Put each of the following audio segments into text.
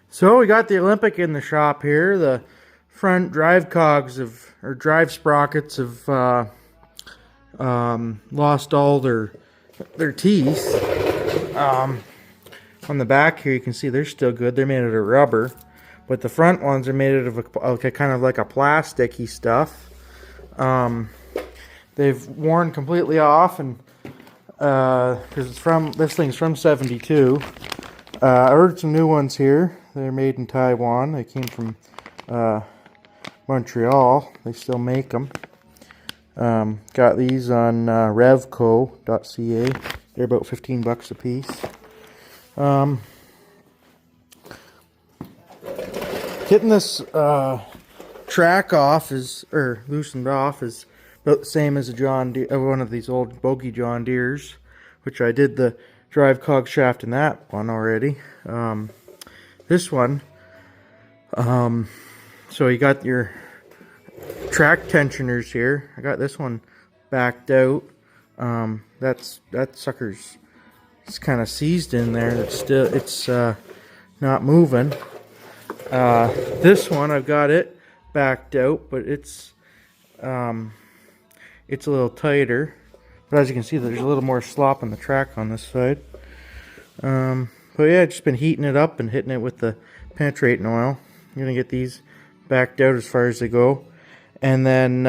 So we got the Olympic in the shop here. The front drive cogs or drive sprockets have lost all their teeth. On the back here, you can see they're still good. They're made out of rubber, but the front ones are made out of a kind of like a plasticky stuff. They've worn completely off, and because this thing's from '72. I ordered some new ones here. They're made in Taiwan. They came from Montreal. They still make them. Got these on revco.ca. They're about 15 bucks a piece. Getting this track off or loosened off is about the same as a John Deere, one of these old bogey John Deeres, which I did the drive cog shaft in that one already. This one, so you got your track tensioners here. I got this one backed out. That sucker's, it's kind of seized in there. It's not moving. This one, I've got it backed out, but it's a little tighter. But as you can see, there's a little more slop in the track on this side. But yeah, just been heating it up and hitting it with the penetrating oil. I'm gonna get these backed out as far as they go, and then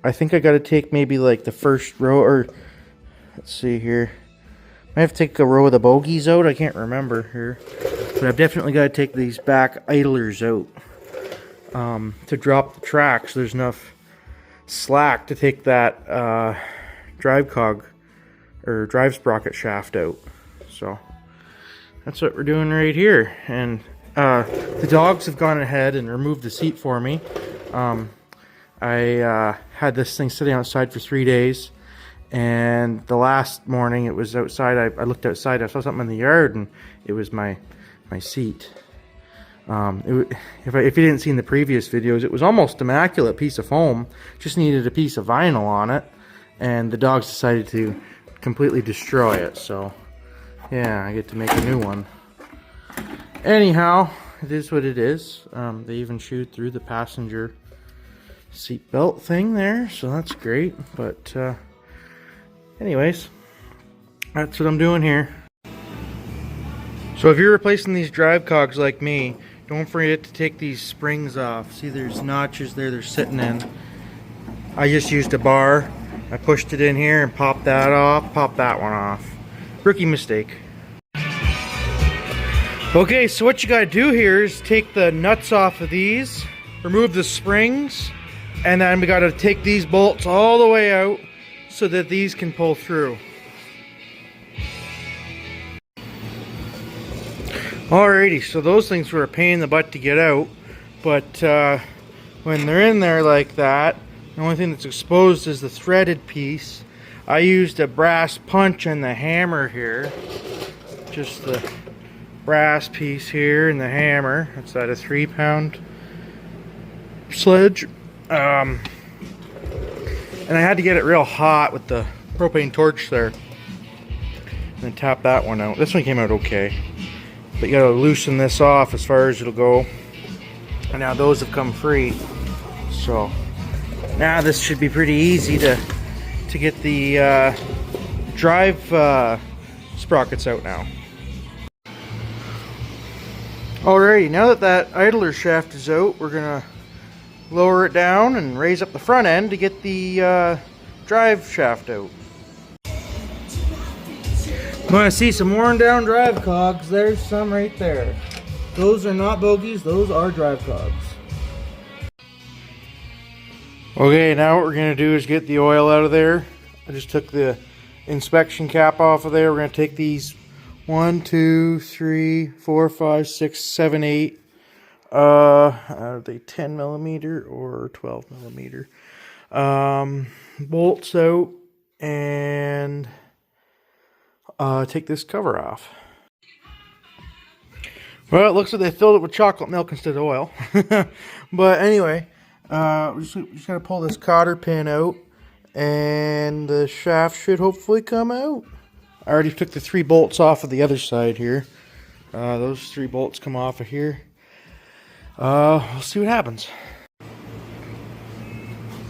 I think I got to take maybe like the first row, or let's see here. I have to take a row of the bogies out. I can't remember here, but I've definitely got to take these back idlers out to drop the track, so there's enough slack to take that drive cog or drive sprocket shaft out. So that's what we're doing right here. And the dogs have gone ahead and removed the seat for me. I had this thing sitting outside for 3 days, and the last morning it was outside. I looked outside, I saw something in the yard, and it was my seat. If you didn't see in the previous videos, it was almost immaculate piece of foam, just needed a piece of vinyl on it, and the dogs decided to completely destroy it. So yeah, I get to make a new one. Anyhow, it is what it is. They even chewed through the passenger seat belt thing there, so that's great. But anyways, that's what I'm doing here. So if you're replacing these drive cogs like me, don't forget to take these springs off. See, there's notches there they're sitting in. I just used a bar. I pushed it in here and popped that off, popped that one off. Rookie mistake. Okay, so what you gotta do here is take the nuts off of these, remove the springs, and then we gotta take these bolts all the way out so that these can pull through. Alrighty, so those things were a pain in the butt to get out, but when they're in there like that, the only thing that's exposed is the threaded piece. I used a brass punch and the hammer here, just the brass piece here and the hammer. It's at a 3-pound sledge. And I had to get it real hot with the propane torch there, and then tap that one out. This one came out okay, but you gotta loosen this off as far as it'll go. And now those have come free, so now this should be pretty easy to get the drive sprockets out now. Alrighty, now that idler shaft is out, we're gonna lower it down and raise up the front end to get the drive shaft out. Want to see some worn down drive cogs? There's some right there. Those are not bogies, those are drive cogs. Okay, now what we're going to do is get the oil out of there. I just took the inspection cap off of there. We're going to take these 1, 2, 3, 4, 5, 6, 7, 8. Are they 10 millimeter or 12 millimeter? Bolts out and take this cover off. Well, it looks like they filled it with chocolate milk instead of oil. But anyway, we're just going to pull this cotter pin out, and the shaft should hopefully come out. I already took the 3 bolts off of the other side here. Those 3 bolts come off of here. We'll see what happens.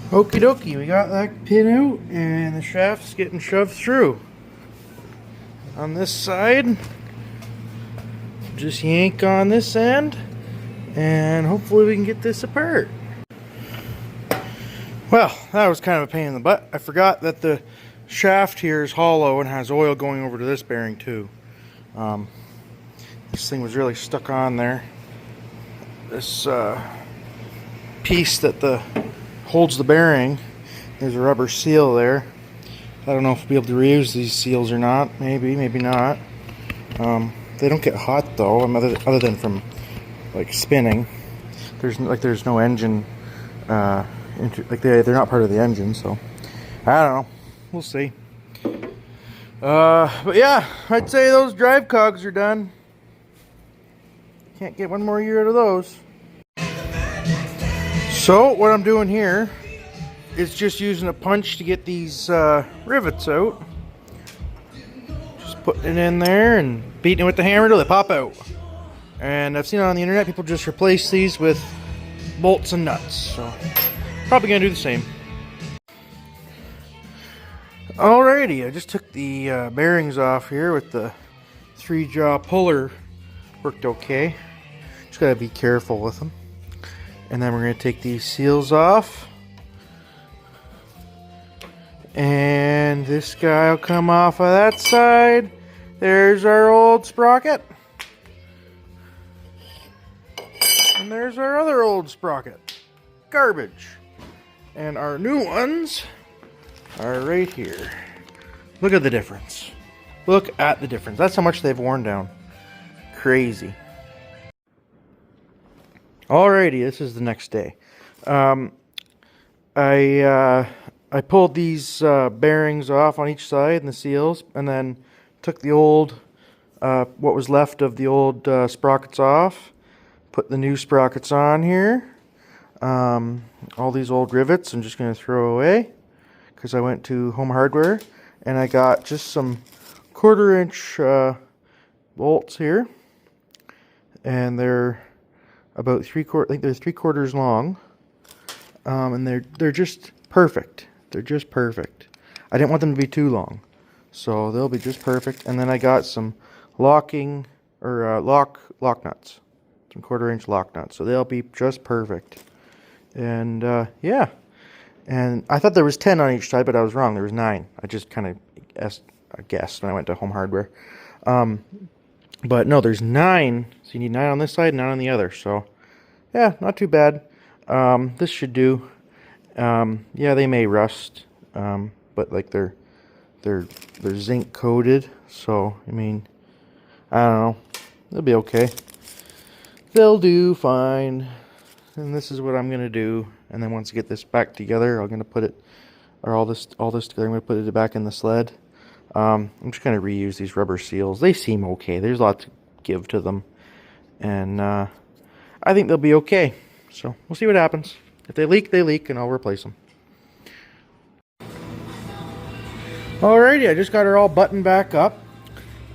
Okie dokie, we got that pin out and the shaft's getting shoved through. On this side, just yank on this end and hopefully we can get this apart. Well, that was kind of a pain in the butt. I forgot that the shaft here is hollow and has oil going over to this bearing too. This thing was really stuck on there. This piece that holds the bearing, there's a rubber seal there. I don't know if we'll be able to reuse these seals or not. Maybe, maybe not. They don't get hot though, other than from like spinning. There's no engine. They're not part of the engine, so I don't know. We'll see. But yeah, I'd say those drive cogs are done. Can't get one more year out of those. So what I'm doing here is just using a punch to get these rivets out. Just putting it in there and beating it with the hammer till they pop out. And I've seen on the internet people just replace these with bolts and nuts. So probably gonna do the same. Alrighty, I just took the bearings off here with the 3-jaw puller. Worked okay. Just gotta be careful with them. And then we're gonna take these seals off. And this guy will come off of that side. There's our old sprocket. And there's our other old sprocket. Garbage. And our new ones are right here. Look at the difference. Look at the difference. That's how much they've worn down. Crazy. Alrighty, this is the next day. I pulled these bearings off on each side and the seals, and then took the old, what was left of the old sprockets off, put the new sprockets on here. All these old rivets I'm just going to throw away because I went to Home Hardware and I got just some 1/4-inch bolts here, and they're about 3/4. I think they're 3/4 long, and they're just perfect. They're just perfect. I didn't want them to be too long, so they'll be just perfect. And then I got some locking or lock nuts, some 1/4-inch lock nuts, so they'll be just perfect. And yeah, and I thought there was 10 on each side, but I was wrong. There was 9. I just kind of guessed when I went to Home Hardware. But no, there's 9. So you need 9 on this side and 9 on the other. So yeah, not too bad. This should do. Yeah, they may rust, but like they're zinc coated. So I mean, I don't know. They'll be okay. They'll do fine. And this is what I'm gonna do. And then once I get this back together, I'm gonna put it, or all this together. I'm gonna put it back in the sled. I'm just gonna reuse these rubber seals. They seem okay. There's a lot to give to them, and I think they'll be okay. So we'll see what happens. If they leak, they leak, and I'll replace them. Alrighty, I just got her all buttoned back up.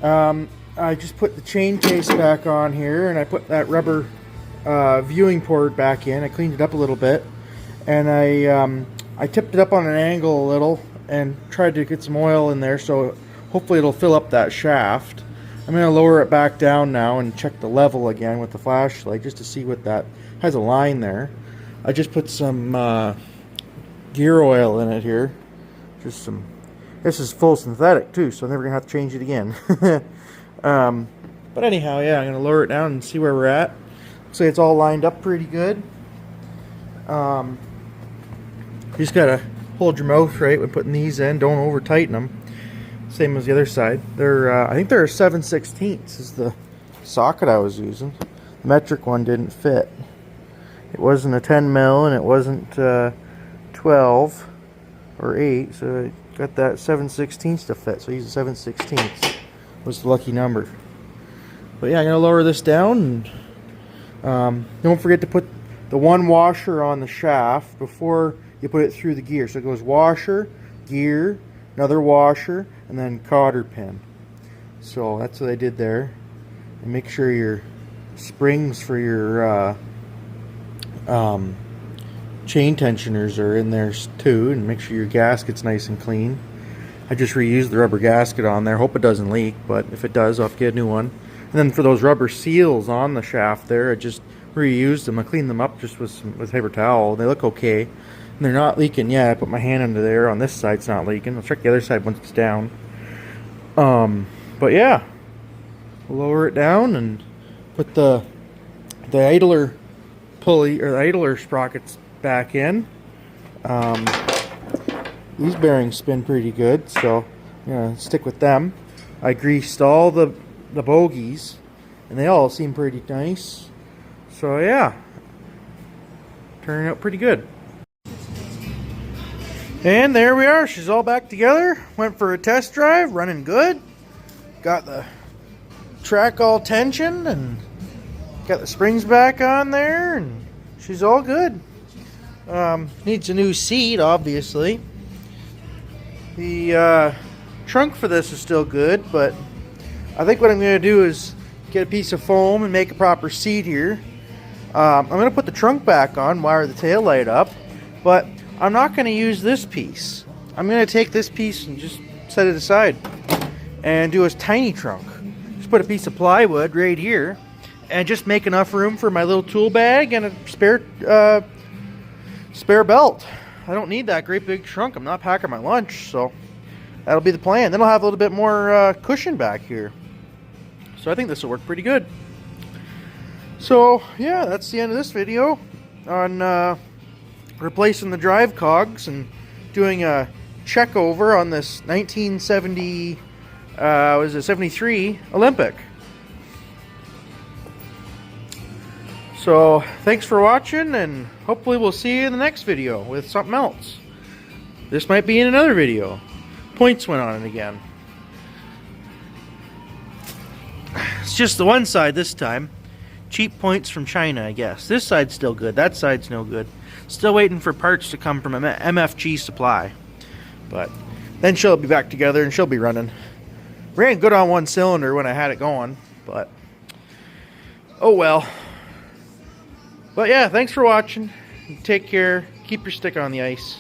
I just put the chain case back on here, and I put that rubber viewing port back in. I cleaned it up a little bit, and I tipped it up on an angle a little and tried to get some oil in there, so hopefully it'll fill up that shaft. I'm going to lower it back down now and check the level again with the flashlight just to see what that has a line there. I just put some gear oil in it here. Just some. This is full synthetic too, so I'm never going to have to change it again. But anyhow, yeah, I'm going to lower it down and see where we're at. Looks like it's all lined up pretty good. You just got to hold your mouth right when putting these in. Don't over tighten them. Same as the other side. They're I think they're 7/16 is the socket I was using. The metric one didn't fit. It wasn't a 10 mil and it wasn't 12 or 8, so I got that 7/16 to fit. So I used 7/16 was the lucky number. But yeah, I'm gonna lower this down, and don't forget to put the one washer on the shaft before you put it through the gear. So it goes washer, gear, another washer, and then cotter pin. So that's what I did there. And make sure your springs for your chain tensioners are in there too, and make sure your gasket's nice and clean. I just reused the rubber gasket on there. Hope it doesn't leak, but if it does, I'll have to get a new one. And then for those rubber seals on the shaft there, I just reused them. I cleaned them up just with paper towel. They look okay, and they're not leaking yet. I put my hand under there. On this side, it's not leaking. I'll check the other side once it's down. But yeah, we'll lower it down and put the idler pulley or the idler sprockets back in. These bearings spin pretty good, so I'm gonna stick with them. I greased all the bogies, and they all seem pretty nice. So yeah, turning out pretty good. And there we are. She's all back together. Went for a test drive, running good. Got the track all tensioned and got the springs back on there, and she's all good. Needs a new seat, obviously. The trunk for this is still good, but I think what I'm going to do is get a piece of foam and make a proper seat here. I'm going to put the trunk back on, wire the tail light up, but I'm not going to use this piece. I'm going to take this piece and just set it aside and do a tiny trunk. Just put a piece of plywood right here and just make enough room for my little tool bag and a spare belt. I don't need that great big trunk. I'm not packing my lunch, so that'll be the plan. Then I'll have a little bit more cushion back here. So I think this will work pretty good. So yeah, that's the end of this video on replacing the drive cogs and doing a check over on this 1970, was it 73 Olympic. So thanks for watching, and hopefully we'll see you in the next video with something else. This might be in another video. Points went on it again. It's just the one side this time. Cheap points from China, I guess. This side's still good. That side's no good. Still waiting for parts to come from MFG Supply. But then she'll be back together and she'll be running. Ran good on one cylinder when I had it going, but oh well. But yeah, thanks for watching. Take care. Keep your stick on the ice.